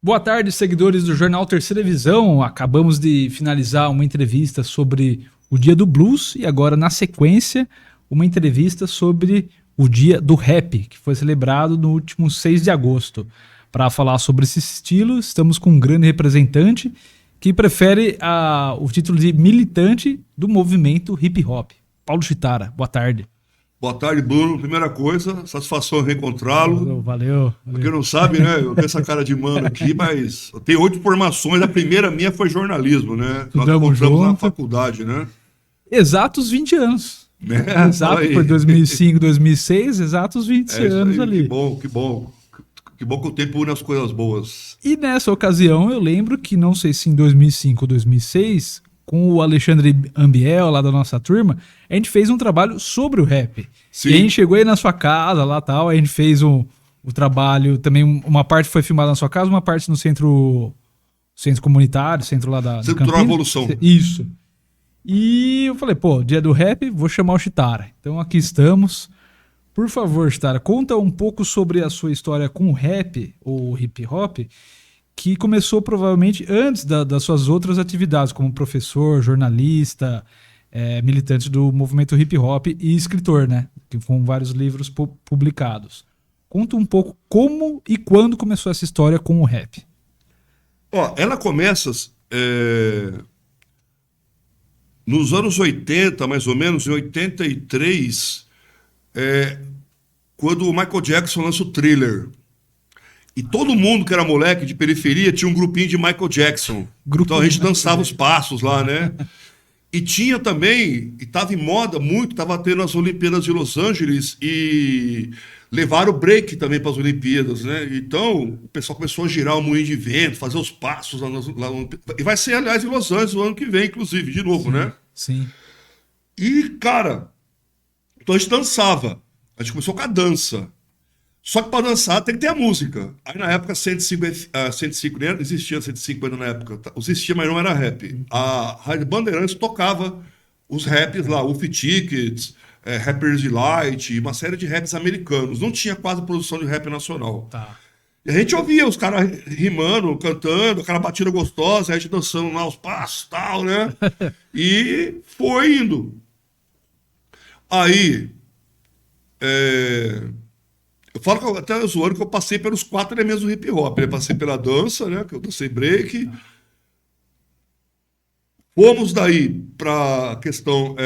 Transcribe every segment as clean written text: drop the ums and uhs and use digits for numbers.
Boa tarde, seguidores do Jornal Terceira Visão. Acabamos de finalizar uma entrevista sobre o Dia do Blues e agora, na sequência, uma entrevista sobre o Dia do Rap, que foi celebrado no último 6 de agosto. Para falar sobre esse estilo, estamos com um grande representante que prefere o título de militante do movimento hip hop. Paulo Chitara, boa tarde. Boa tarde, Bruno. Primeira coisa, satisfação em reencontrá-lo. Valeu. Porque não sabe, né? Eu tenho essa cara de mano aqui, mas eu tenho 8 formações. A primeira minha foi jornalismo, né? Nós encontramos na faculdade, né? Exatos 20 anos. Exato, foi 2005, 2006, exatos 20 anos aí, ali. Que bom. Que bom que o tempo une as coisas boas. E nessa ocasião, eu lembro que, não sei se em 2005 ou 2006, com o Alexandre Ambiel, lá da nossa turma, a gente fez um trabalho sobre o rap. Sim. E a gente chegou aí na sua casa, lá tal, a gente fez o trabalho, também uma parte foi filmada na sua casa, uma parte no centro comunitário, centro lá da Centro da Evolução. Isso. E eu falei, dia do rap, vou chamar o Chitara. Então aqui estamos. Por favor, Chitara, conta um pouco sobre a sua história com o rap, ou hip hop, que começou provavelmente antes das suas outras atividades, como professor, jornalista, militante do movimento hip hop e escritor, né? Com vários livros publicados. Conta um pouco como e quando começou essa história com o rap. Ela começa nos anos 80, mais ou menos, em 83, quando o Michael Jackson lança o Thriller. E todo mundo que era moleque de periferia tinha um grupinho de Michael Jackson. Então a gente dançava os passos lá, né? E tinha também, e estava em moda muito, estava tendo as Olimpíadas de Los Angeles e levaram o break também para as Olimpíadas, né? Então o pessoal começou a girar o moinho de vento, fazer os passos lá e vai ser, aliás, em Los Angeles o ano que vem, inclusive, de novo, né? Sim. E, cara, então a gente dançava. A gente começou com a dança. Só que para dançar tem que ter a música. Aí na época 105 nem existia 105 ainda na época. Existia, mas não era rap. A Rádio Bandeirantes tocava os raps lá, Wolf Tickets, Rapper's Delight, uma série de raps americanos. Não tinha quase produção de rap nacional. Tá. E a gente ouvia os caras rimando, cantando, aquela batida gostosa, a gente dançando lá os passos e tal, né? E foi indo. Aí... Eu falo que até zoando que eu passei pelos 4 elementos do hip hop. Eu passei pela dança, né? Que eu dancei break. Fomos daí para a questão.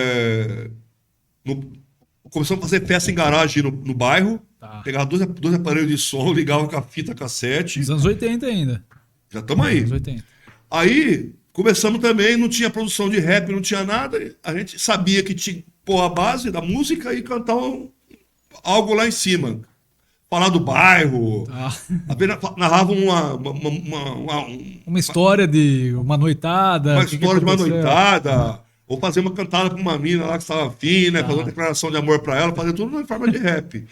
Começamos a fazer festa em garagem no bairro. Tá. Pegava dois aparelhos de som, ligava com a fita cassete. Nos anos 80 ainda. Já estamos aí. Anos 80. Aí começamos também, não tinha produção de rap, não tinha nada. A gente sabia que tinha que pôr a base da música e cantar algo lá em cima. Falar do bairro, narrava uma história de uma noitada. Uma história de uma noitada, ou fazer uma cantada com uma mina lá que estava afim, né? Fazer uma declaração de amor para ela, fazer tudo em forma de rap.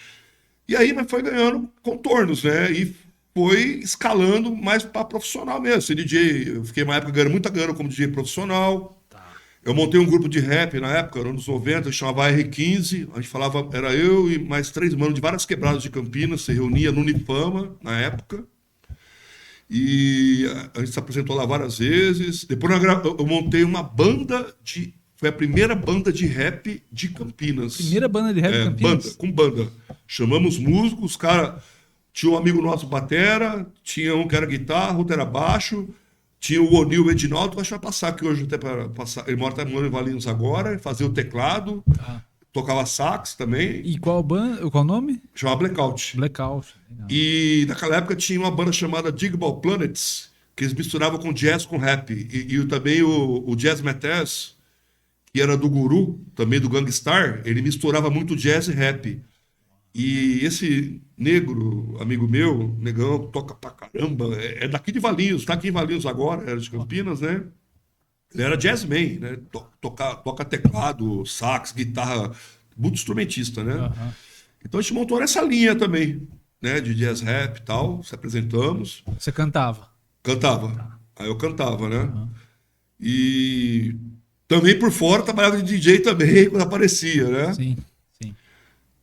E aí mas foi ganhando contornos, né? E foi escalando mais para profissional mesmo. Ser DJ, eu fiquei uma época ganhando muita grana como DJ profissional. Eu montei um grupo de rap na época, era anos 90, que chamava R15. A gente falava, era eu e mais 3 manos de várias quebradas de Campinas, se reunia no Unifama na época. E a gente se apresentou lá várias vezes. Depois eu montei uma banda foi a primeira banda de rap de Campinas. Primeira banda de rap de Campinas? Banda. Chamamos músicos, cara. Tinha um amigo nosso batera, tinha um que era guitarra, outro era baixo. Tinha o Onil Edinaldo, acho que vai passar aqui hoje até para passar. Ele mora em Valinhos agora, fazia o teclado, tocava sax também. E qual o nome? Chamava Blackout. Blackout. E naquela época tinha uma banda chamada Digable Planets, que eles misturavam com jazz com rap. E também o Jazz Matters, que era do Guru, também do Gangstar, ele misturava muito jazz e rap. E esse negro, amigo meu, negão, toca pra caramba, é daqui de Valinhos, tá aqui em Valinhos agora, era de Campinas, né? Ele era jazzman, né? Toca teclado, sax, guitarra, muito instrumentista, né? Uhum. Então a gente montou nessa linha também, né? De jazz rap e tal, se apresentamos. Você cantava? Cantava. Aí eu cantava, né? Uhum. E também por fora trabalhava de DJ também, quando aparecia, né? Sim.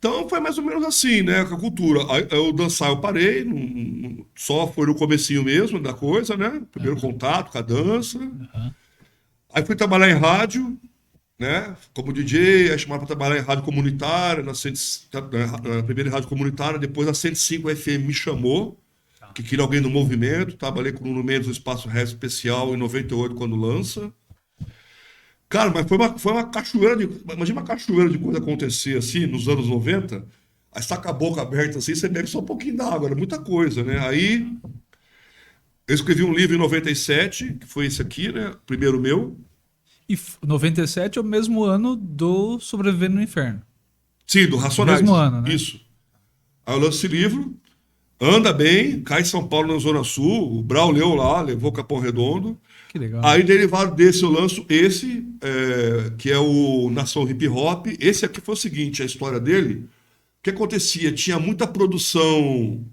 Então foi mais ou menos assim, né, com a cultura. Aí, eu dançar eu parei, só foi no comecinho mesmo da coisa, né? Primeiro contato com a dança. Aí fui trabalhar em rádio, né? Como DJ, aí chamaram para trabalhar em rádio comunitária, na primeira rádio comunitária, depois a 105 FM me chamou, que queria alguém no movimento. Trabalhei com o Nuno Mendes no Espaço Rap Especial em 98, quando lança. Cara, mas foi uma cachoeira de. Imagina uma cachoeira de coisa acontecer assim, nos anos 90. Aí você tá com a boca aberta assim, você bebe só um pouquinho d'água, era muita coisa, né? Aí eu escrevi um livro em 97, que foi esse aqui, né? Primeiro meu. E 97 é o mesmo ano do Sobrevivendo no Inferno. Sim, do Racionais. Mesmo ano, né? Isso. Aí eu lanço esse livro, anda bem, cai em São Paulo, na Zona Sul. O Brau leu lá, levou Capão Redondo. Que legal. Aí, derivado desse, eu lanço esse, que é o Nação Hip Hop. Esse aqui foi o seguinte, a história dele. O que acontecia? Tinha muita produção,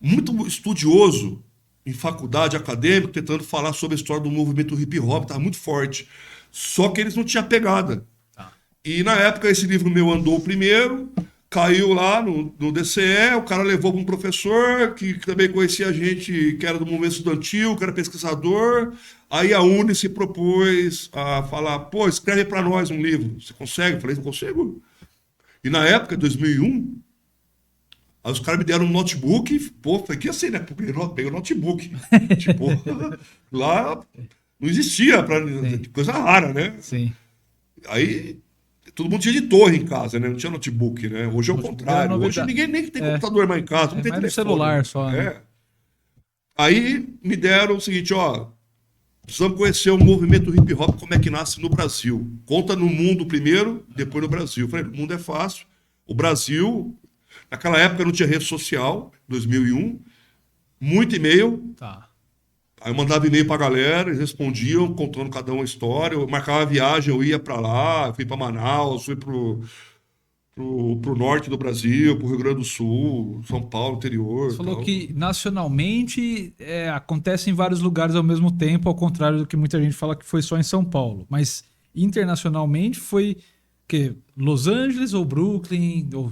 muito estudioso em faculdade acadêmica, tentando falar sobre a história do movimento hip hop, estava muito forte. Só que eles não tinham pegada. E na época esse livro meu andou primeiro, caiu lá no DCE, o cara levou para um professor que também conhecia a gente, que era do movimento estudantil, que era pesquisador. Aí a Uni se propôs a falar, pô, escreve para nós um livro. Você consegue? Eu falei, não consigo. E na época, 2001, aí os caras me deram um notebook, pô, foi que assim, né? Peguei o notebook. Tipo, lá não existia, coisa rara, né? Sim. Aí todo mundo tinha de torre em casa, né? Não tinha notebook, né? Hoje é o contrário. Hoje ninguém nem tem computador mais em casa, não tem mais telefone. no celular só, né? É. Aí me deram o seguinte, ó, precisamos conhecer o movimento hip hop, como é que nasce no Brasil. Conta no mundo primeiro, depois no Brasil. Eu falei, o mundo é fácil. O Brasil, naquela época não tinha rede social, 2001, muito e-mail. Tá. Aí eu mandava e-mail pra galera, eles respondiam, contando cada um a história. Eu marcava a viagem, eu ia pra lá, fui pra Manaus, fui pro norte do Brasil, pro Rio Grande do Sul, São Paulo, interior. Você falou tal. que nacionalmente acontece em vários lugares ao mesmo tempo, ao contrário do que muita gente fala que foi só em São Paulo. Mas internacionalmente foi que Los Angeles ou Brooklyn ou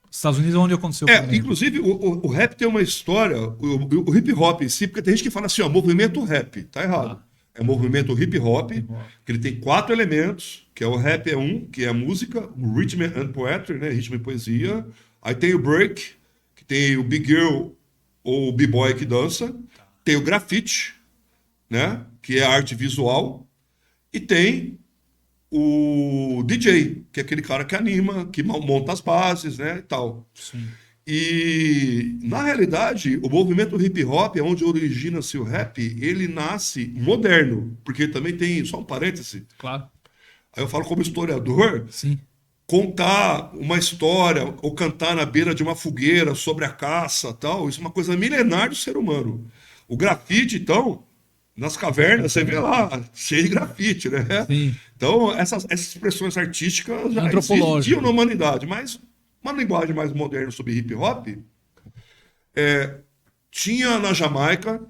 Estados Unidos, onde aconteceu? Inclusive o rap tem uma história, o hip hop em si, porque tem gente que fala assim, ó, movimento rap, tá errado. É movimento hip hop, que ele tem 4 elementos, que é o rap é um, que é a música, o rhythm and poetry, né, ritmo e poesia. Aí tem o break, que tem o big girl ou o b-boy que dança. Tem o grafite, né, que é a arte visual. E tem o DJ, que é aquele cara que anima, que monta as bases, né, e tal. Sim. E, na realidade, o movimento hip hop, onde origina-se o rap, ele nasce moderno, porque também tem, só um parêntese, Claro. aí eu falo como historiador, Sim. contar uma história ou cantar na beira de uma fogueira sobre a caça, tal, isso é uma coisa milenar do ser humano. O grafite, então, nas cavernas, você vê lá, cheio de grafite, né? Sim. Então, essas expressões artísticas já Antropológico. existiam na humanidade, mas uma linguagem mais moderna sobre hip hop, tinha na Jamaica,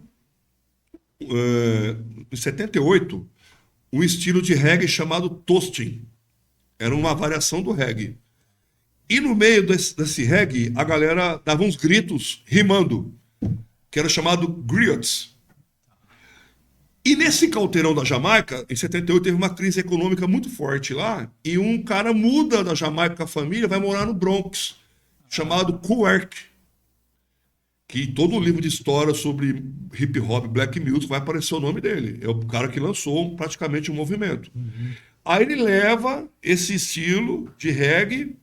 em 78, um estilo de reggae chamado toasting. Era uma variação do reggae. E no meio desse reggae, a galera dava uns gritos rimando, que era chamado griots. E nesse calteirão da Jamaica, em 78, teve uma crise econômica muito forte lá, e um cara muda da Jamaica com a família, vai morar no Bronx, chamado Kuerk, que todo livro de história sobre hip hop, black music, vai aparecer o nome dele. É o cara que lançou praticamente o movimento. Aí ele leva esse estilo de reggae,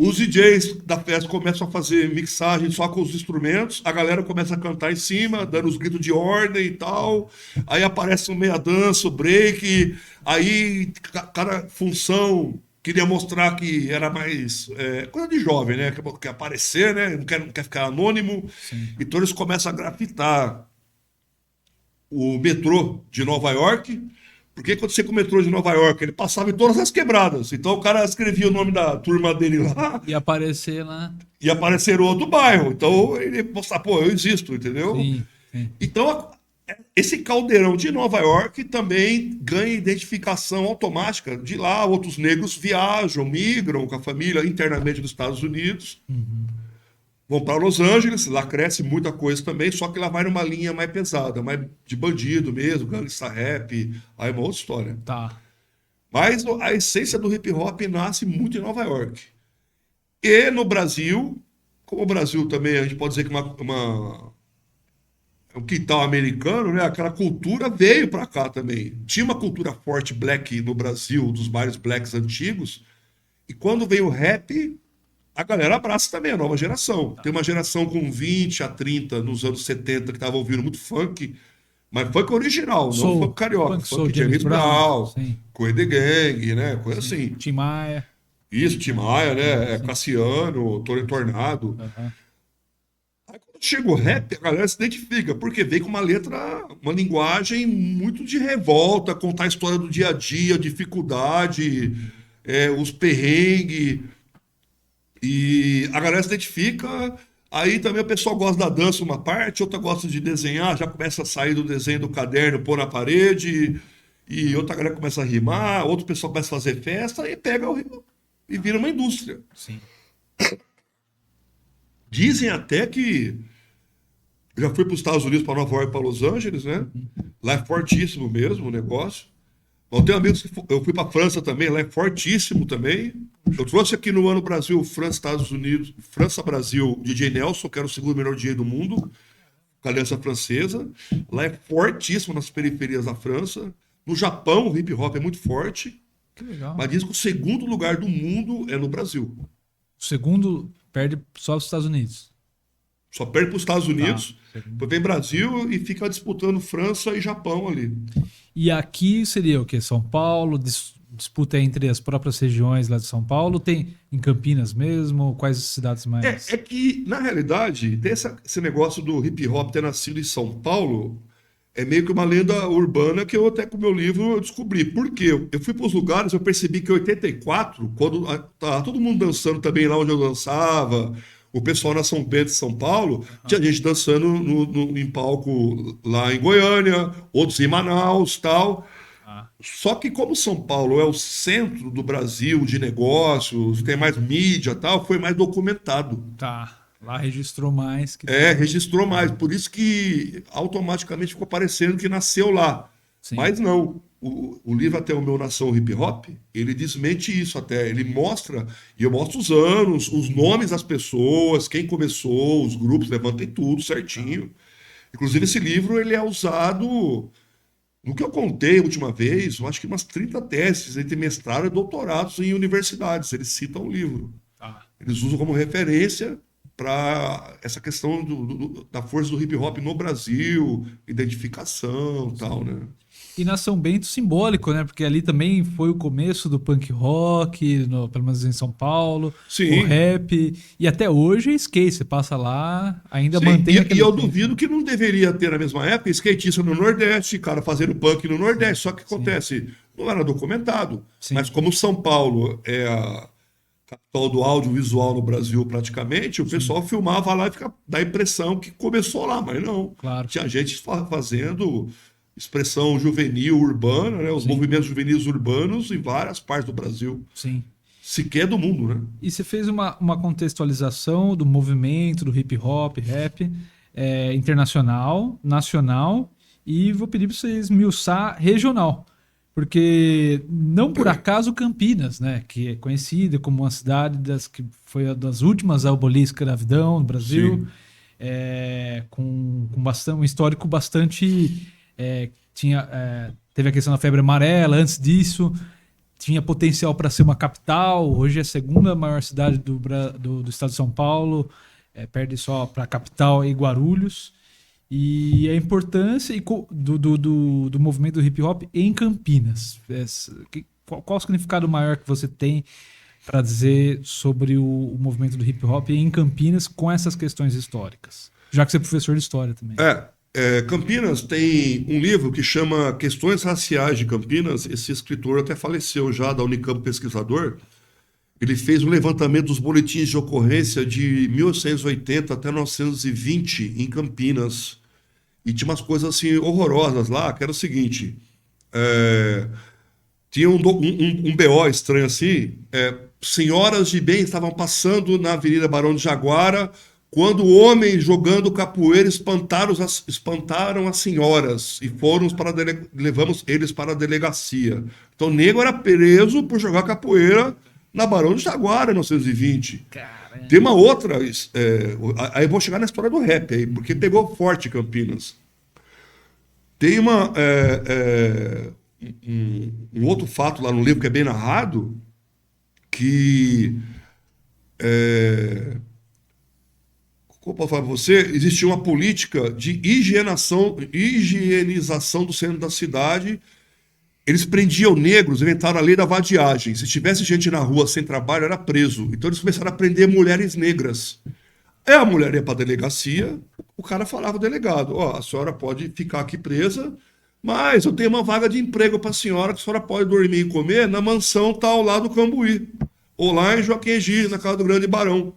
os DJs da festa começam a fazer mixagem só com os instrumentos, a galera começa a cantar em cima, dando os gritos de ordem e tal, aí aparece um meia dança, o break, aí cada função queria mostrar que era mais coisa de jovem, né? Quer aparecer, né? Não quer ficar anônimo. Sim. Então eles começam a grafitar o metrô de Nova York. Porque quando você com o metrô de Nova York, ele passava em todas as quebradas. Então o cara escrevia o nome da turma dele lá. E aparecer lá. E aparecer outro bairro. Então ele mostrava, pô, eu existo, entendeu? Sim, sim. Então esse caldeirão de Nova York também ganha identificação automática. De lá, outros negros viajam, migram com a família internamente dos Estados Unidos, vão para Los Angeles, lá cresce muita coisa também, só que lá vai numa linha mais pesada, mais de bandido mesmo, gangsta rap, aí é uma outra história. Tá. Mas a essência do hip hop nasce muito em Nova York. E no Brasil, como o Brasil também, a gente pode dizer que é um quintal americano, né? Aquela cultura veio para cá também. Tinha uma cultura forte black no Brasil, dos bares blacks antigos, e quando veio o rap, a galera abraça também a nova geração. Tem uma geração com 20 a 30 nos anos 70 que estava ouvindo muito funk, mas funk original, não Soul, funk carioca. funk Funk soul, James James Brown, Brown, sim. Coen the Gang, né? Coisa assim. Tim Maia. Isso, Tim Maia, né? Sim. Cassiano, Tony Tornado. Aham. Aí quando chega o rap, a galera se identifica, porque vem com uma letra, uma linguagem muito de revolta, contar a história do dia a dia, dificuldade, os perrengues. E a galera se identifica. Aí também o pessoal gosta da dança uma parte, outra gosta de desenhar, já começa a sair do desenho do caderno, pôr na parede, e outra galera começa a rimar, outro pessoal começa a fazer festa e pega o ritmo e vira uma indústria. Sim. Dizem até que eu já fui para os Estados Unidos, para Nova York, para Los Angeles, né? Lá é fortíssimo mesmo o negócio. Eu tenho amigos que eu fui para a França também, lá é fortíssimo também. Eu trouxe aqui no ano Brasil, França, Estados Unidos, França, Brasil, DJ Nelson, que era o segundo melhor DJ do mundo, com a Aliança Francesa. Lá é fortíssimo nas periferias da França. No Japão, o hip hop é muito forte, Que legal. mas diz que o segundo lugar do mundo é no Brasil. O segundo perde só os Estados Unidos. Só perde para os Estados Unidos, Tá. depois vem Brasil e fica disputando França e Japão ali. E aqui seria o quê? São Paulo, disputa entre as próprias regiões lá de São Paulo, tem em Campinas mesmo, quais as cidades mais? É que, na realidade, tem esse negócio do hip hop ter nascido em São Paulo, é meio que uma lenda urbana que eu até com o meu livro eu descobri. Por quê? Eu fui para os lugares, eu percebi que em 84, quando tava todo mundo dançando também lá onde eu dançava, o pessoal na São Bento de São Paulo, tinha gente dançando em palco lá em Goiânia, outros em Manaus, tal. Ah, Só que como São Paulo é o centro do Brasil de negócios, tem mais mídia, tal, foi mais documentado. tá. Lá registrou mais que. Registrou mais, por isso que automaticamente ficou parecendo que nasceu lá. Sim. Mas não. O livro até o meu Nação Hip Hop, ele desmente isso até. Ele mostra, e eu mostro os anos, os nomes das pessoas, quem começou, os grupos, levantei tudo certinho. Inclusive esse livro ele é usado, no que eu contei a última vez, eu acho que umas 30 teses entre mestrado e doutorados em universidades. Eles citam o livro. Tá. Eles usam como referência para essa questão da força do hip hop no Brasil, identificação e tal, né? E na São Bento simbólico, né? Porque ali também foi o começo do punk rock, pelo menos em São Paulo, Sim. o rap. E até hoje é skate, você passa lá, ainda Sim, mantém e aquele eu skate. duvido que não deveria ter na mesma época skatista no Nordeste, cara fazendo punk no Nordeste. Só que acontece, não era documentado. Sim. Mas como São Paulo é a capital do audiovisual no Brasil praticamente, o pessoal filmava lá e dá a impressão que começou lá, mas não. Claro. Tinha gente fazendo expressão juvenil urbana, né? Os movimentos juvenis urbanos em várias partes do Brasil, Sim. sequer do mundo, né? E você fez uma contextualização do movimento, do hip hop, rap, internacional, nacional, e vou pedir para vocês esmiuçar regional. Porque não por acaso Campinas, né, que é conhecida como uma cidade que foi uma das últimas a abolir a escravidão no Brasil, com um histórico bastante... teve a questão da febre amarela, antes disso tinha potencial para ser uma capital, hoje é a segunda maior cidade do estado de São Paulo, perde só para a capital e Guarulhos. E a importância do movimento do hip hop em Campinas. Qual o significado maior que você tem para dizer sobre o movimento do hip hop em Campinas com essas questões históricas? Já que você é professor de história também. Campinas tem um livro que chama Questões Raciais de Campinas. Esse escritor até faleceu já, da Unicamp pesquisador. Ele fez um levantamento dos boletins de ocorrência de 1880 até 1920 em Campinas. E tinha umas coisas assim horrorosas lá, que era o seguinte: tinha um BO estranho assim. Senhoras de bem estavam passando na Avenida Barão de Jaguara quando homens jogando capoeira espantaram as senhoras e levamos eles para a delegacia. Então, o nego era preso por jogar capoeira na Barão de Jaguara, em 1920. Caramba. Tem uma outra. Aí eu vou chegar na história do rap aí, porque pegou forte Campinas. Tem um outro fato lá no livro que é bem narrado, que como eu posso falar para você, existia uma política de higienização do centro da cidade. Eles prendiam negros, inventaram a lei da vadiagem. Se tivesse gente na rua sem trabalho, era preso. Então eles começaram a prender mulheres negras. Aí a mulher ia para a delegacia, o cara falava ao delegado: ó, a senhora pode ficar aqui presa, mas eu tenho uma vaga de emprego para a senhora, que a senhora pode dormir e comer na mansão tal lá do Cambuí, ou lá em Joaquim Egídio, na casa do Grande Barão.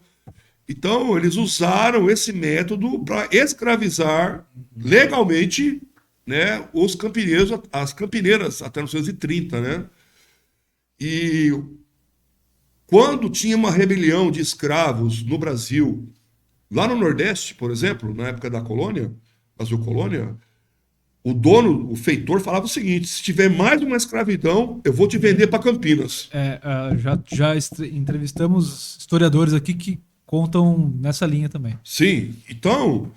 Então, eles usaram esse método para escravizar legalmente, né, os campineiros, as campineiras, até 1930, né? E quando tinha uma rebelião de escravos no Brasil, lá no Nordeste, por exemplo, na época da colônia, Brasil Colônia, o dono, o feitor, falava o seguinte: se tiver mais uma escravidão, eu vou te vender para Campinas. Já entrevistamos historiadores aqui que contam nessa linha também. Sim, então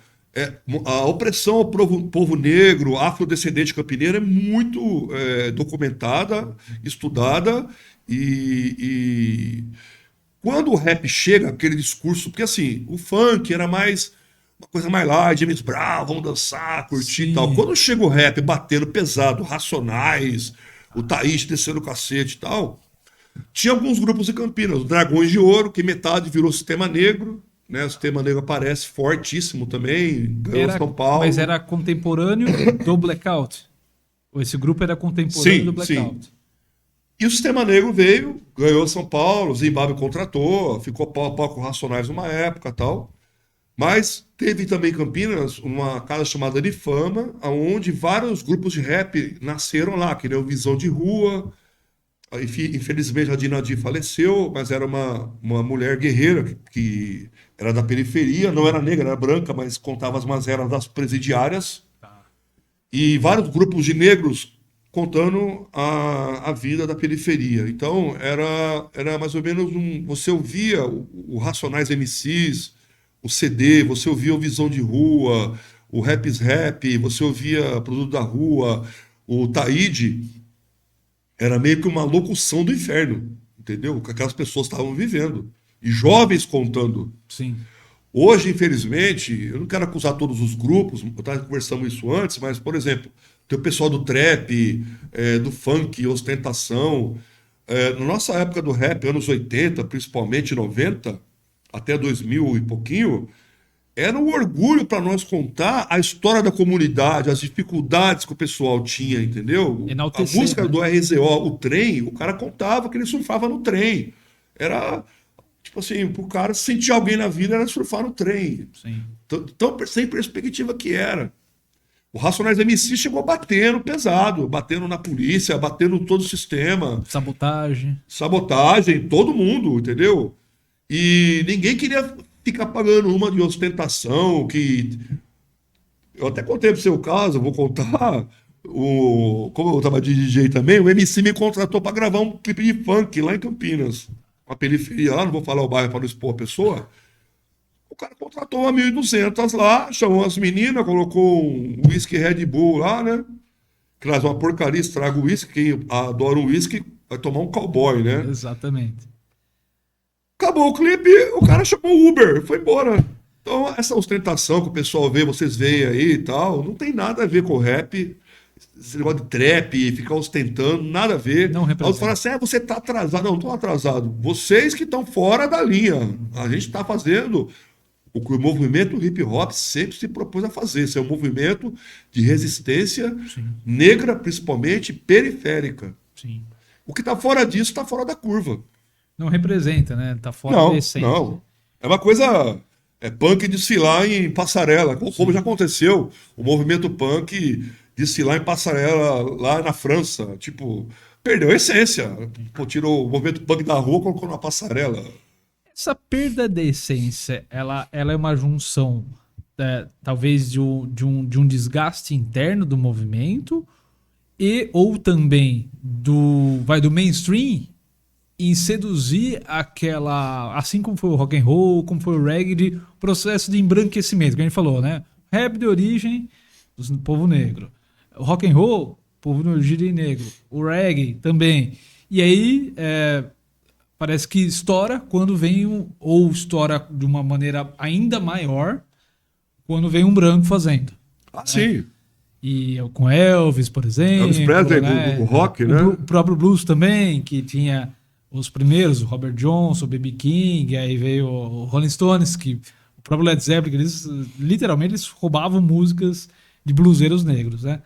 a opressão ao povo negro, afrodescendente campineiro é muito documentada, estudada, e quando o rap chega, aquele discurso, porque assim, o funk era mais uma coisa mais light, James Brown, vamos dançar, curtir e tal. Quando chega o rap batendo pesado, Racionais, o Thaís descendo o cacete e tal, tinha alguns grupos em Campinas, o Dragões de Ouro, que metade virou Sistema Negro, né? O Sistema Negro aparece fortíssimo também, ganhou São Paulo. Mas era contemporâneo do Blackout? Ou esse grupo era contemporâneo do Blackout? Sim. E o Sistema Negro veio, ganhou São Paulo, o Zimbábue contratou, ficou pau a pau com Racionais numa época e tal. Mas teve também em Campinas uma casa chamada de Fama, onde vários grupos de rap nasceram lá, que nem o Visão de Rua. Infelizmente a Dinadi faleceu, mas era uma mulher guerreira que era da periferia, não era negra, era branca, mas contava as mazelas das presidiárias. E vários grupos de negros contando a vida da periferia. Então era mais ou menos você ouvia o Racionais MCs, o CD, você ouvia o Visão de Rua, o Raps Rap, você ouvia Produto da Rua, o Taíde. Era meio que uma locução do inferno, entendeu? Que aquelas pessoas estavam vivendo. E jovens contando. Sim. Hoje, infelizmente, eu não quero acusar todos os grupos, eu estava conversando isso antes, mas, por exemplo, tem o pessoal do trap, do funk, ostentação. Na nossa época do rap, anos 80, principalmente 90, até 2000 e pouquinho, era um orgulho para nós contar a história da comunidade, as dificuldades que o pessoal tinha, entendeu? Enaltecer, a música, né, do RZO, o trem, o cara contava que ele surfava no trem. Era, tipo assim, pro cara sentir alguém na vida era surfar no trem. Sim. Tão sem perspectiva que era. O Racionais MC chegou batendo pesado, batendo na polícia, batendo em todo o sistema. Sabotagem, todo mundo, entendeu? E ninguém queria ficar pagando uma de ostentação, que eu até contei pro seu caso, vou contar, como eu tava de DJ também, o MC me contratou para gravar um clipe de funk lá em Campinas, uma periferia lá, não vou falar o bairro para não expor a pessoa. O cara contratou uma 1.200 lá, chamou as meninas, colocou um whisky Red Bull lá, né? Que é uma porcaria, estraga o whisky, quem adora o whisky vai tomar um cowboy, né? Exatamente. Acabou o clipe, o cara chamou o Uber, foi embora. Então, essa ostentação que o pessoal vê, vocês veem aí e tal, não tem nada a ver com o rap. Esse negócio de trap, ficar ostentando, nada a ver. Não representa. Aí fala assim, você tá atrasado. Não, não tô atrasado. Vocês que estão fora da linha. A gente tá fazendo o que o movimento hip hop sempre se propôs a fazer. Esse é um movimento de resistência, sim, negra, principalmente, periférica. Sim. O que tá fora disso tá fora da curva. Não representa, né? Tá fora da essência. Não. É uma coisa punk desfilar em passarela, como já aconteceu o movimento punk desfilar em passarela lá na França. Tipo, perdeu a essência. Pô, tirou o movimento punk da rua e colocou na passarela. Essa perda de essência, ela é uma junção, talvez, de um desgaste interno do movimento e ou também do mainstream em seduzir aquela, assim como foi o rock and roll, como foi o reggae, de processo de embranquecimento, que a gente falou, né? Rap de origem do povo negro. O rock and roll, povo de origem negro. O reggae também. E aí, parece que estoura quando vem ou estoura de uma maneira ainda maior quando vem um branco fazendo. Ah, sim. E com Elvis, por exemplo. Elvis Presley, né? o rock, né? O próprio blues também, que tinha os primeiros, o Robert Johnson, o B.B. King, aí veio o Rolling Stones, que o próprio Led Zeppelin, eles literalmente eles roubavam músicas de bluseiros negros, né?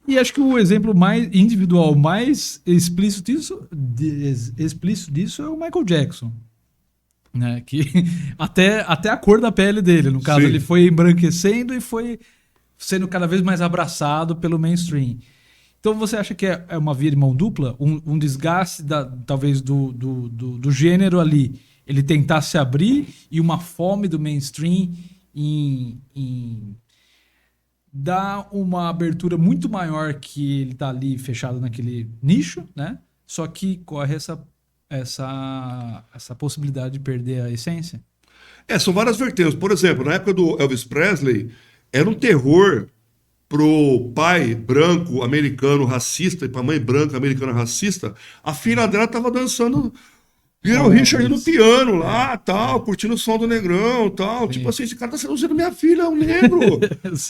E acho que o exemplo mais individual, mais explícito disso é o Michael Jackson. Né? Que até a cor da pele dele, no caso, Sim. ele foi embranquecendo e foi sendo cada vez mais abraçado pelo mainstream. Então você acha que é uma via de mão dupla? Um desgaste, talvez, do gênero ali, ele tentar se abrir e uma fome do mainstream em dar uma abertura muito maior que ele tá ali fechado naquele nicho, né? Só que corre essa possibilidade de perder a essência. São várias vertentes. Por exemplo, na época do Elvis Presley, era um terror pro pai branco americano racista e pra mãe branca americana racista. A filha dela tava dançando Little Richard no piano lá, tal, curtindo o som do negrão, tal. Sim. Tipo assim, esse cara tá seduzindo minha filha, é um negro.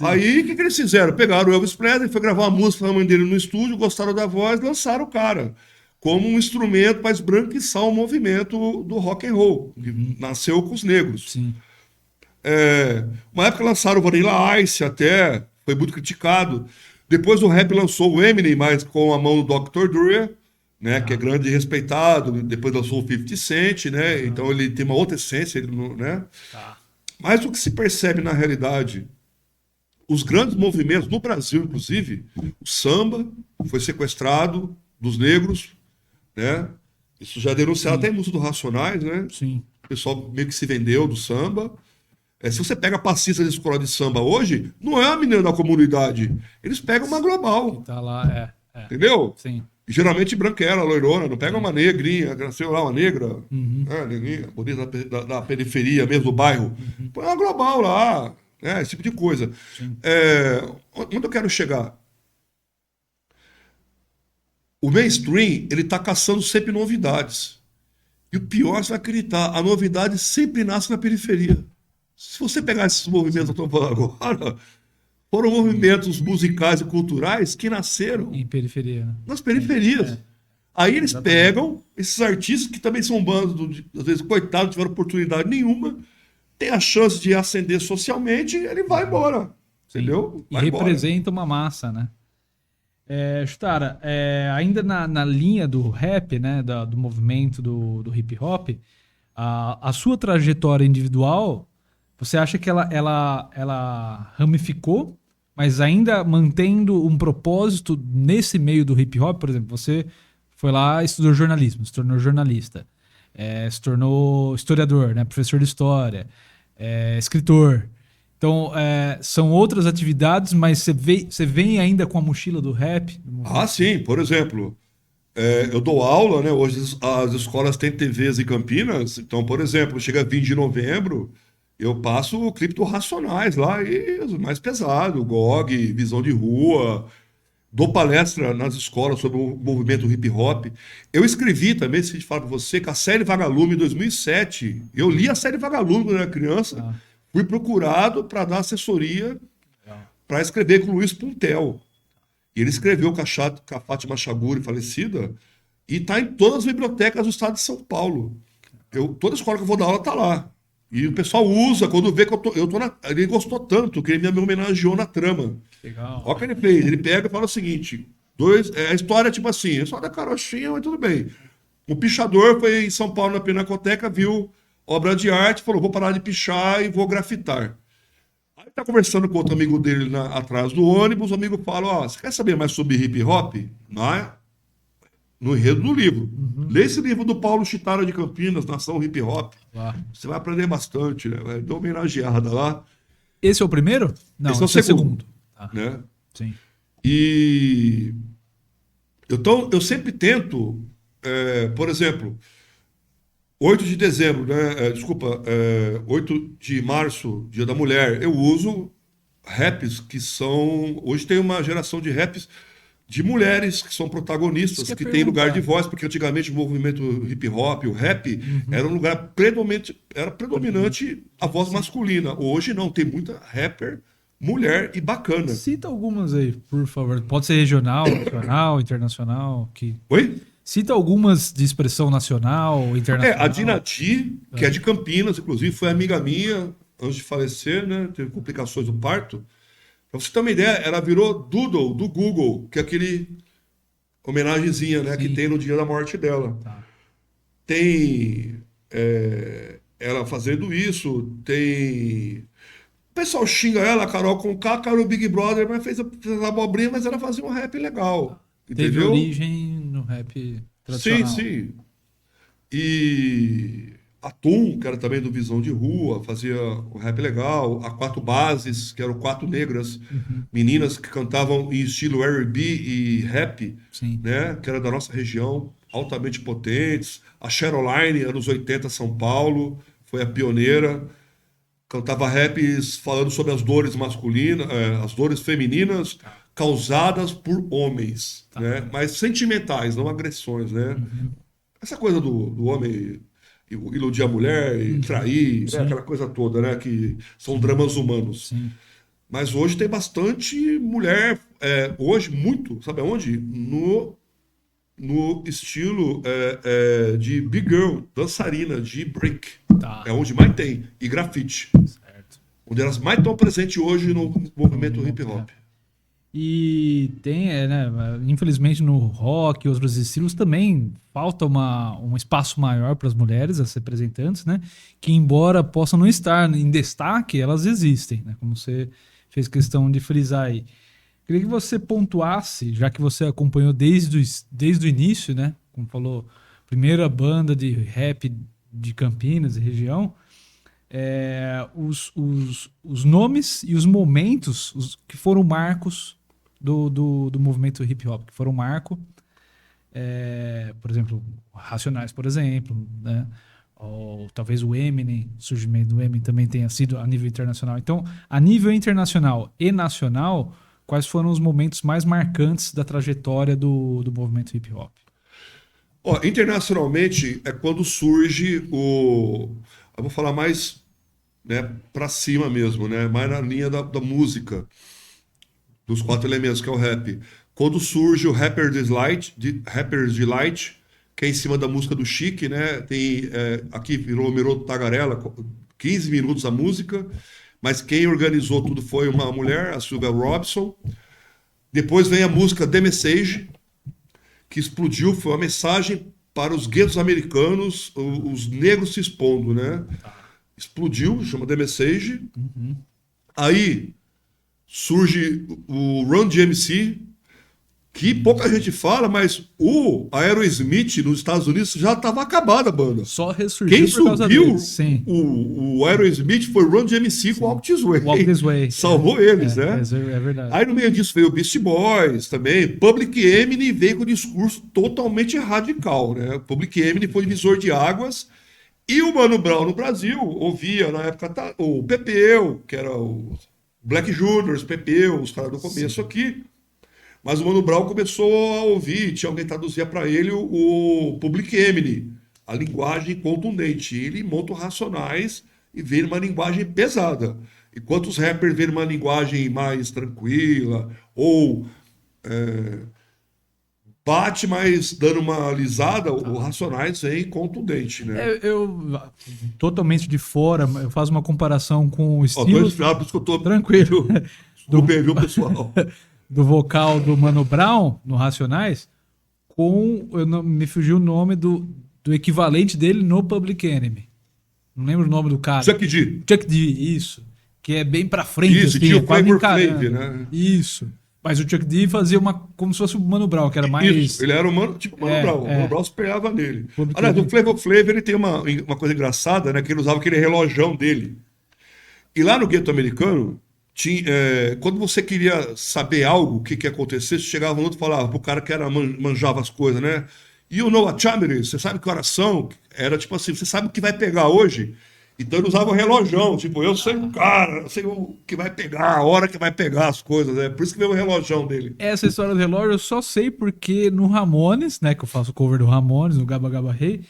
Aí, o que eles fizeram? Pegaram o Elvis Presley, foi gravar uma música da mãe dele no estúdio, gostaram da voz, lançaram o cara como um instrumento para esbranquiçar o movimento do rock and roll, que nasceu com os negros. Sim. Uma época lançaram o Vanilla Ice até, foi muito criticado. Depois o rap lançou o Eminem, mas com a mão do Dr. Dre, né, que é grande e respeitado. Depois lançou o 50 Cent, né? Então ele tem uma outra essência, né? Mas o que se percebe na realidade, os grandes movimentos no Brasil, inclusive, o samba foi sequestrado dos negros, né? Isso já denunciado até em música do Racionais, né? Sim. O pessoal meio que se vendeu do samba. Se você pega passista de escola de samba hoje, não é a menina da comunidade. Eles pegam uma global. Tá lá, Entendeu? Sim. Geralmente branquela, loirona, não pega uma negrinha, nasceu lá uma negra, negrinha, bonita da periferia mesmo, do bairro. Põe uma global lá, esse tipo de coisa. Onde eu quero chegar? O mainstream, ele tá caçando sempre novidades. E o pior, você vai acreditar, a novidade sempre nasce na periferia. Se você pegar esses movimentos que eu estou falando agora, foram movimentos musicais e culturais que nasceram Em periferia, né? nas periferias. Aí eles pegam esses artistas que também são bandos, às vezes, coitados, não tiveram oportunidade nenhuma, tem a chance de ascender socialmente, ele vai embora. Entendeu? E representa uma massa, né? Chutara, ainda na linha do rap, né, do movimento do hip hop, a sua trajetória individual, você acha que ela ramificou, mas ainda mantendo um propósito nesse meio do hip hop? Por exemplo, você foi lá, estudou jornalismo, se tornou jornalista, se tornou historiador, né, professor de história, escritor. Então, são outras atividades, mas você vem ainda com a mochila do rap? Sim, por exemplo, eu dou aula, né? Hoje as escolas têm TVs em Campinas, então, por exemplo, chega 20 de novembro, eu passo o clipe do Racionais lá, e os mais pesado, GOG, Visão de Rua, dou palestra nas escolas sobre o movimento hip hop. Eu escrevi também, se falar para você, que a série Vagalume em 2007, eu li a série Vagalume quando eu era criança, fui procurado para dar assessoria para escrever com o Luiz Puntel. E ele escreveu com a Fátima Chaguri, falecida, e está em todas as bibliotecas do estado de São Paulo. Toda escola que eu vou dar aula está lá. E o pessoal usa, quando vê que ele gostou tanto, que ele me homenageou na trama. Legal. Olha o que ele fez. Ele pega e fala o seguinte, a história é tipo assim, a história da carochinha, mas tudo bem. O pichador foi em São Paulo, na Pinacoteca, viu obra de arte, falou, vou parar de pichar e vou grafitar. Aí tá conversando com outro amigo dele atrás do ônibus, o amigo fala, ó, você quer saber mais sobre hip hop? Não é? No enredo do livro. Lê esse livro do Paulo Chitara de Campinas, Nação Hip Hop. Você vai aprender bastante, né? Vai dar uma homenageada lá. Esse é o primeiro? Não, esse é o segundo. Tá. Né? Sim. E então, eu sempre tento, por exemplo, 8 de dezembro, né? 8 de março, Dia da Mulher, eu uso raps que são... Hoje tem uma geração de raps de mulheres que são protagonistas, que têm lugar de voz, porque antigamente o movimento hip hop, o rap, era um lugar predominante a voz masculina. Hoje não, tem muita rapper mulher e bacana. Cita algumas aí, por favor. Pode ser regional, nacional, internacional. Oi? Cita algumas de expressão nacional, internacional. A Dinati, que é de Campinas, inclusive, foi amiga minha antes de falecer, né? Teve complicações do parto. Pra você ter uma ideia, ela virou Doodle do Google, que é aquele homenagenzinha, né, que tem no dia da morte dela. Tá. Tem ela fazendo isso, tem... O pessoal xinga ela, a Carol Conká, Carol Big Brother, mas fez abobrinha, mas ela fazia um rap legal. Teve entendeu? origem no rap tradicional. Sim. E a Tum, que era também do Visão de Rua, fazia um rap legal. A Quatro Bases, que eram 4 negras, meninas que cantavam em estilo R&B e rap, né? Que era da nossa região, altamente potentes. A Cheroline, anos 80, São Paulo, foi a pioneira. Cantava raps falando sobre as dores masculinas, as dores femininas causadas por homens, né? Mas sentimentais, não agressões, né? Essa coisa do homem iludir a mulher e trair, né? Aquela coisa toda, né? Que são dramas humanos. Sim. Mas hoje tem bastante mulher, hoje muito, sabe aonde? No estilo de big girl, dançarina, de break. Tá. É onde mais tem. E grafite. Certo. Onde elas mais estão presentes hoje no movimento hip hop. E tem, né, infelizmente no rock e outros estilos também falta um espaço maior para as mulheres, as representantes, né? Que embora possam não estar em destaque, elas existem, né? Como você fez questão de frisar aí. Queria que você pontuasse, já que você acompanhou desde o início, né? Como falou, primeira banda de rap de Campinas e região, os nomes e os momentos que foram marcos do movimento hip hop, que foram marco, por exemplo, Racionais, por exemplo, né? Ou talvez o Eminem, o surgimento do Eminem também tenha sido a nível internacional. Então, a nível internacional e nacional, quais foram os momentos mais marcantes da trajetória do movimento hip hop? Internacionalmente é quando surge eu vou falar mais, né, para cima mesmo, né, mais na linha da música, dos 4 elementos, que é o rap. Quando surge o Rapper's Delight, que é em cima da música do Chique, né, tem, aqui virou tagarela, 15 minutos a música, mas quem organizou tudo foi uma mulher, a Sylvia Robson. Depois vem a música The Message, que explodiu, foi uma mensagem para os guetos americanos, os negros se expondo, né? Explodiu, chama The Message. Aí surge o Run DMC, que pouca gente fala, mas o Aerosmith nos Estados Unidos já estava acabada a banda. Só ressurgiu Quem por causa subiu deles. Sim. o Aerosmith foi o Run DMC com Walk This Way. Walk This Way. Salvou eles, né? É verdade. Aí no meio disso veio o Beastie Boys também. Public Enemy veio com um discurso totalmente radical, né? Public Enemy foi divisor de águas. E o Mano Brown no Brasil ouvia na época o Pepeu, que era o Black Juniors, Pepeu, os caras do começo aqui. Mas o Mano Brown começou a ouvir, tinha alguém que traduzia para ele o Public Enemy, a linguagem contundente. Ele monta o Racionais e vê uma linguagem pesada. Enquanto os rappers vêem uma linguagem mais tranquila, ou bate, mas dando uma alisada, o Racionais vem contundente, né? Eu totalmente de fora, eu faço uma comparação com o estilo... Tô resfriado, por isso que eu tô... Tranquilo. Desculpa, viu, pessoal? Do vocal do Mano Brown, no Racionais, me fugiu o nome do equivalente dele no Public Enemy. Não lembro o nome do cara. Chuck D. Chuck D, isso. Que é bem pra frente, Isso, assim, tinha o quase Flavor encarando. Flav, né? Isso. Mas o Chuck D fazia como se fosse o Mano Brown, que era mais... Isso, ele era tipo Mano Brown. O Mano Brown se pegava nele. Porque Aliás, ele- o Flavor Flav, ele tem uma coisa engraçada, né? Que ele usava aquele relojão dele. E lá no gueto americano, quando você queria saber algo, o que ia acontecer, você chegava no outro e falava pro cara que manjava as coisas, né? E o Noah Chambers, você sabe que oração era tipo assim, você sabe o que vai pegar hoje? Então ele usava o relojão, tipo, eu sei o cara, eu sei o que vai pegar, a hora que vai pegar as coisas, né? Por isso que veio o relojão dele. Essa história do relógio eu só sei porque no Ramones, né, que eu faço o cover do Ramones, no Gaba Gaba Hey,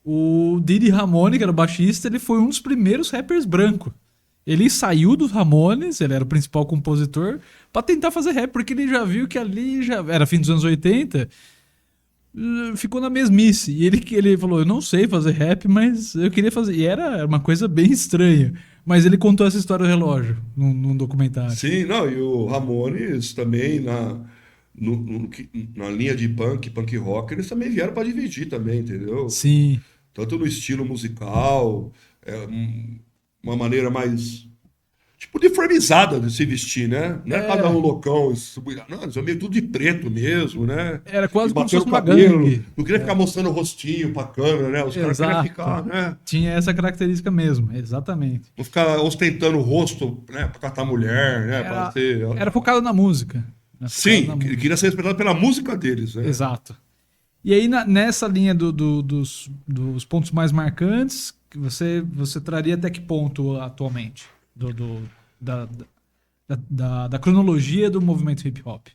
o Didi Ramone, que era o baixista, ele foi um dos primeiros rappers brancos. Ele saiu dos Ramones, ele era o principal compositor, pra tentar fazer rap, porque ele já viu que ali já era fim dos anos 80, ficou na mesmice. E ele falou, eu não sei fazer rap, mas eu queria fazer. E era uma coisa bem estranha. Mas ele contou essa história do relógio num documentário. Sim, não, e o Ramones também na linha de punk rock, eles também vieram para dividir também, entendeu? Sim, Tanto no estilo musical, uma maneira mais tipo uniformizada de se vestir, né? Não é cada um loucão, não, eles são meio tudo de preto mesmo, né? era quase E como se batendo fosse uma cabelo, gangue. não queria ficar mostrando o rostinho pra câmera, né? Os caras queriam Exato. ficar, né? Tinha essa característica mesmo, exatamente. Não ficar ostentando o rosto, né? Pra catar mulher, né? Pra ser... Era focado na música. Era focado Sim, na música. queria ser respeitado pela música deles, né? Exato. E aí, nessa linha dos pontos mais marcantes, que você traria até que ponto atualmente? Da cronologia do movimento hip hop.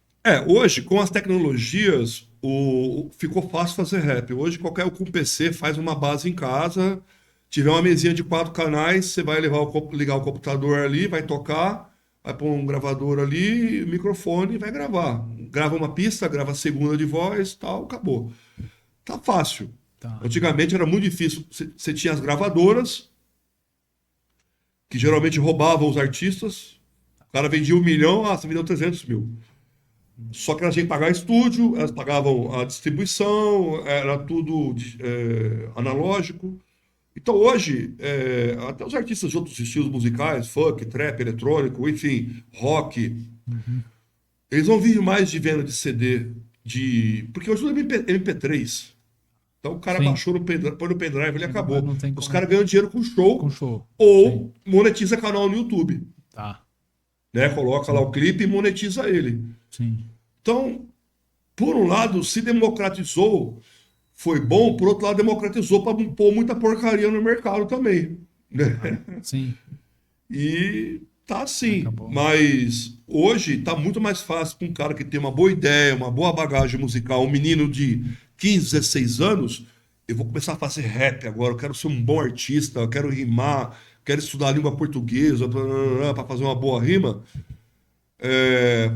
Hoje, com as tecnologias, ficou fácil fazer rap. Hoje, qualquer um com PC faz uma base em casa, tiver uma mesinha de 4 canais, você vai ligar o computador ali, vai tocar, vai pôr um gravador ali, microfone e vai gravar. Grava uma pista, grava a segunda de voz, tal, acabou. Tá fácil. Tá. Antigamente era muito difícil. Você tinha as gravadoras, que geralmente roubavam os artistas. O cara vendia 1 milhão, você vendeu 300 mil. Só que elas tinham que pagar estúdio, elas pagavam a distribuição, era tudo analógico. Então hoje, até os artistas de outros estilos musicais, funk, trap, eletrônico, enfim, rock, eles não vivem mais de venda de CD, porque hoje tudo é MP3. Então o cara Sim. baixou põe no pendrive, ele acabou. não tem Os como. caras ganham dinheiro com show, Com show. ou monetiza canal no YouTube. Tá. Né? Coloca lá o clipe e monetiza ele. Sim. Então, por um lado, se democratizou, foi bom, por outro lado, democratizou para pôr muita porcaria no mercado também. Né? Sim. E tá assim. Acabou. Mas hoje tá muito mais fácil para um cara que tem uma boa ideia, uma boa bagagem musical, um menino de 15, 16 anos, eu vou começar a fazer rap agora, eu quero ser um bom artista, eu quero rimar, quero estudar a língua portuguesa para fazer uma boa rima.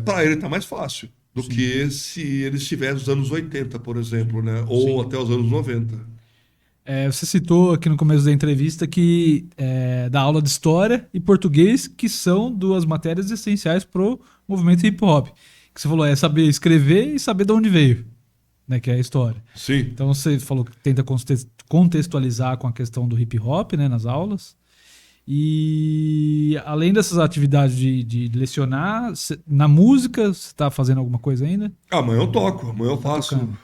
Para ele tá mais fácil do que se ele estivesse nos anos 80, por exemplo, né? Ou até os anos 90. Você citou aqui no começo da entrevista que da aula de história e português, que são duas matérias essenciais pro movimento hip hop. Que você falou, saber escrever e saber de onde veio, né? Que é a história. Sim. Então você falou que tenta contextualizar com a questão do hip hop, né, nas aulas. E além dessas atividades de lecionar, na música, você está fazendo alguma coisa ainda? Amanhã eu toco, amanhã eu faço. tocando.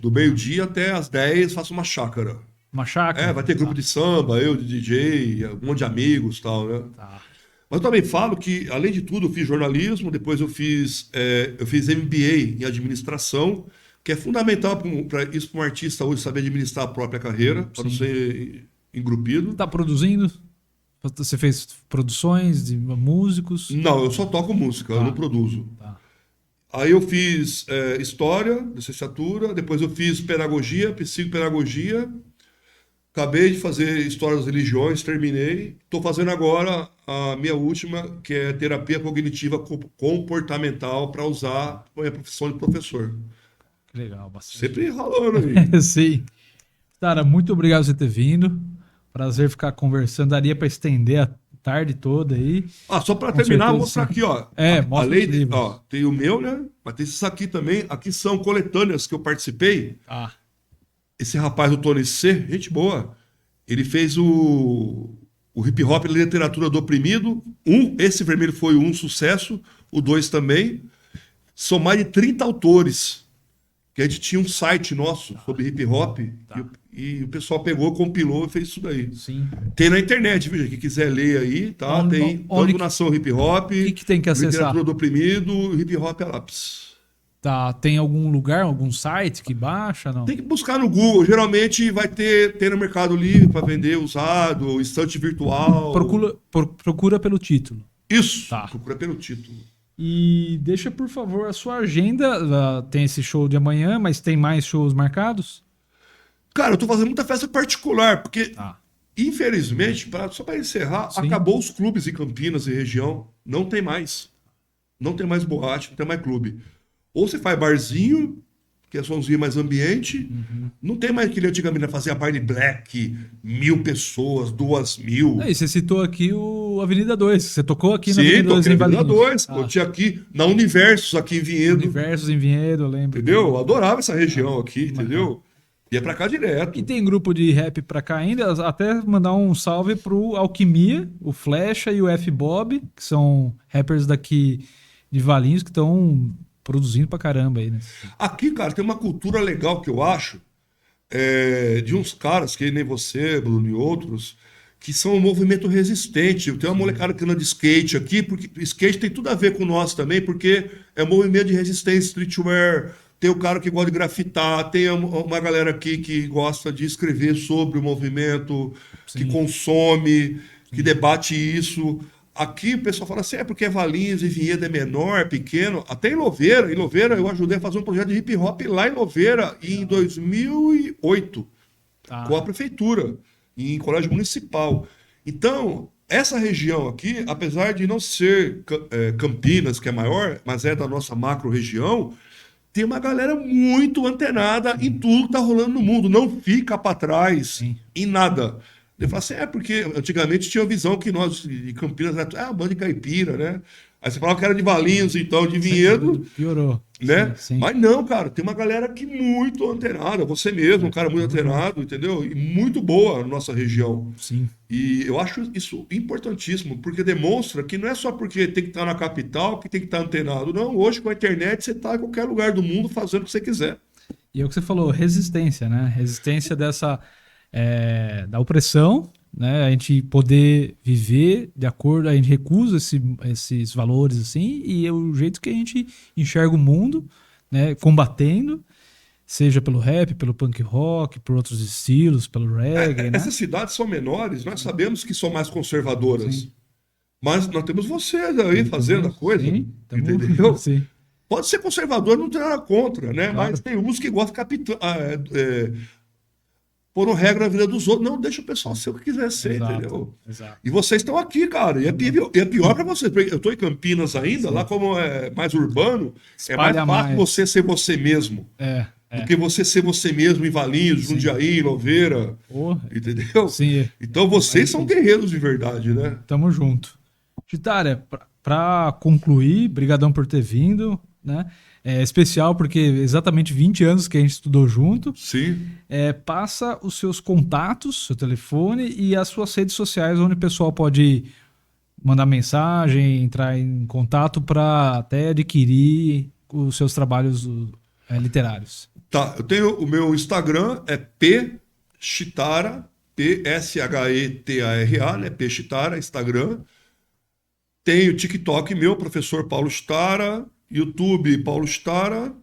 Do meio-dia até as 10 faço uma chácara. Uma chácara? Vai ter grupo de samba, eu de DJ, um monte de amigos e tal, né? Tá. Mas eu também falo que, além de tudo, eu fiz jornalismo, depois eu fiz MBA em administração, que é fundamental para isso para um artista hoje saber administrar a própria carreira, para não ser engrupido. Está produzindo? Você fez produções de músicos? Não, eu só toco música, eu não produzo. Tá. Aí eu fiz história, licenciatura, depois eu fiz pedagogia, psicopedagogia, acabei de fazer história das religiões, terminei. Estou fazendo agora a minha última, que é terapia cognitiva comportamental para usar a minha profissão de professor. Que legal, bastante. Sempre ralando aí. Sim. Cara, muito obrigado por você ter vindo. Prazer ficar conversando. Daria para estender a tarde toda aí. Só para Com terminar, certeza, mostrar sim. aqui, ó. Mostra Além os livros. tem o meu, né? Mas tem esses aqui também. Aqui são coletâneas que eu participei. Ah, Esse rapaz, o Tony C, gente boa, Ele fez o hip hop e literatura do oprimido. Esse vermelho foi um sucesso, o 2 também. São mais de 30 autores. Que a gente tinha um site nosso sobre hip hop e o pessoal pegou, compilou e fez isso daí. Sim. Tem na internet, viu, gente? Quem quiser ler aí, tá? Tem tanto Nação Hip Hop, que tem que acessar? Literatura do Oprimido, Hip Hop a Lápis. Tá, tem algum lugar, algum site que baixa, não? Tem que buscar no Google. Geralmente vai ter no Mercado Livre para vender usado, estante virtual. Procura pelo título. Isso, Tá. procura pelo título. E deixa, por favor, a sua agenda. Tem esse show de amanhã, mas tem mais shows marcados? Cara, eu tô fazendo muita festa particular, porque, Tá. infelizmente, só para encerrar, Sim. acabou os clubes em Campinas e região. Não tem mais. Não tem mais boate, não tem mais clube. Ou você faz barzinho, que é somzinho mais ambiente. Não tem mais que antigamente fazia bar de black, 1.000 pessoas, 2.000. E você citou aqui o Avenida 2. Você tocou aqui na Sim, Avenida 2 toquei em na Avenida Valinhos. 2. Eu tinha aqui, na Universos, aqui em Vinhedo. Universos em Vinhedo, eu lembro. Entendeu? Eu adorava essa região aqui, entendeu? Ia pra cá direto. E tem grupo de rap pra cá ainda, até mandar um salve pro Alquimia, o Flecha e o F-Bob, que são rappers daqui de Valinhos, que estão produzindo pra caramba aí, né? Aqui, cara, tem uma cultura legal que eu acho, de uns caras, que nem você, Bruno, e outros, que são um movimento resistente. Tem uma molecada que anda de skate aqui, porque skate tem tudo a ver com nós também, porque é um movimento de resistência, streetwear. Tem o cara que gosta de grafitar, tem uma galera aqui que gosta de escrever sobre o movimento, que consome, que debate isso. Aqui o pessoal fala assim, porque é Valinhos e Vinhedo é menor, é pequeno. Até em Louveira. Em Louveira eu ajudei a fazer um projeto de hip hop lá em Louveira em 2008, com a prefeitura, em colégio municipal. Então, essa região aqui, apesar de não ser Campinas, que é maior, mas é da nossa macro-região, tem uma galera muito antenada em tudo que tá rolando no mundo. Não fica para trás em nada. Eu falo assim, porque antigamente tinha a visão que nós de Campinas era banda de caipira, né? Aí você falava que era de Valinhos, então, de Vinhedo. Piorou. Né? Sim. Mas não, cara, tem uma galera aqui muito antenada. Você mesmo, um cara muito antenado, entendeu? E muito boa na nossa região. Sim. E eu acho isso importantíssimo, porque demonstra que não é só porque tem que estar na capital que tem que estar antenado. Não, hoje com a internet você está em qualquer lugar do mundo fazendo o que você quiser. E é o que você falou, resistência, né? Resistência da opressão, né? A gente poder viver de acordo, a gente recusa esses valores assim, e é o jeito que a gente enxerga o mundo, né? Combatendo, seja pelo rap, pelo punk rock, por outros estilos, pelo reggae, né? Essas cidades são menores, nós sabemos que são mais conservadoras. Sim. Mas nós temos vocês aí fazendo a coisa, entendeu? Sim. Pode ser conservador, não tem nada contra, né? Claro. Mas tem uns que gostam de pôr regra na vida dos outros. Não, deixa o pessoal ser o que quiser ser, entendeu? Exato. E vocês estão aqui, cara. E é pior para vocês. Eu estou em Campinas ainda, lá como é mais urbano, espalha é mais fácil você ser você mesmo. Do que você ser você mesmo em Valinhos, Jundiaí, Louveira. Entendeu? Sim. Então vocês são guerreiros de verdade, né? Tamo junto. Chitária, para concluir, brigadão por ter vindo, né? É especial porque exatamente 20 anos que a gente estudou junto. Sim. Passa os seus contatos, seu telefone e as suas redes sociais, onde o pessoal pode mandar mensagem, entrar em contato para até adquirir os seus trabalhos literários. Tá, eu tenho o meu Instagram, é pchitara, P-S-H-E-T-A-R-A, né? Pchitara, Instagram. Tem o TikTok meu, professor Paulo Stara, YouTube Paulo Stara.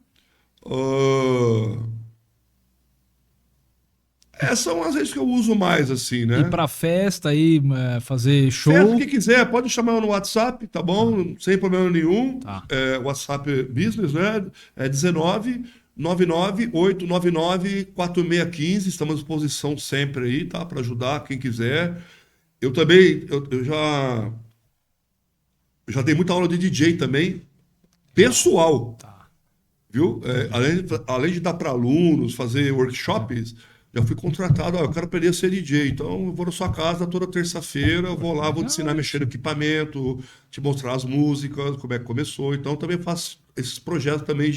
Essas são as redes que eu uso mais, assim, né? E para festa aí, fazer show? Festa que quiser, pode chamar eu no WhatsApp, tá bom? Sem problema nenhum. Tá. WhatsApp Business, né? É 19 998994615. Estamos à disposição sempre aí, tá? Para ajudar quem quiser. Eu também, eu já dei muita aula de DJ também, pessoal, viu? Além de dar para alunos, fazer workshops, já fui contratado, eu quero aprender a ser DJ, então eu vou na sua casa toda terça-feira, eu vou lá, vou te ensinar a mexer no equipamento, te mostrar as músicas, como é que começou, então também faço esses projetos também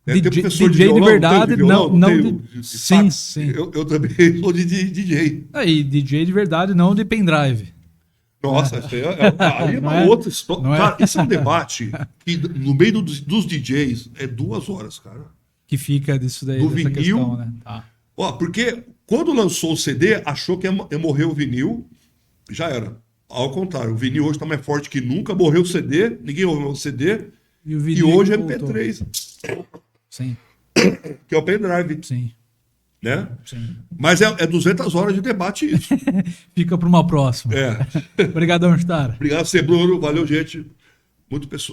Tem professor DJ de violão, verdade, tem violão, não tem de... sax. Sim. Eu também sou de DJ. Aí, DJ de verdade, não de pendrive. Nossa, isso aí é Não uma é? outra história. Não é? Cara, isso é um debate que no meio dos DJs é 2 horas, cara. Que fica disso daí, Do dessa vinil. questão, né? Tá. Ó, porque quando lançou o CD, achou que ia morrer o vinil, já era. Ao contrário, o vinil hoje tá mais forte que nunca, morreu o CD, ninguém ouviu o CD, E o e vinil hoje é voltou. MP3, Sim, que é o pendrive, sim, né? sim. Mas é 200 horas de debate isso. Fica para uma próxima. É. Obrigadão, Star. Obrigado, você, Bruno. Valeu, gente.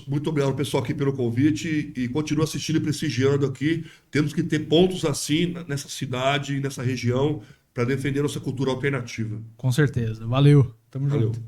Muito obrigado, pessoal, aqui pelo convite. E continua assistindo e prestigiando aqui. Temos que ter pontos assim nessa cidade, nessa região, para defender nossa cultura alternativa. Com certeza. Valeu. Tamo Valeu. junto.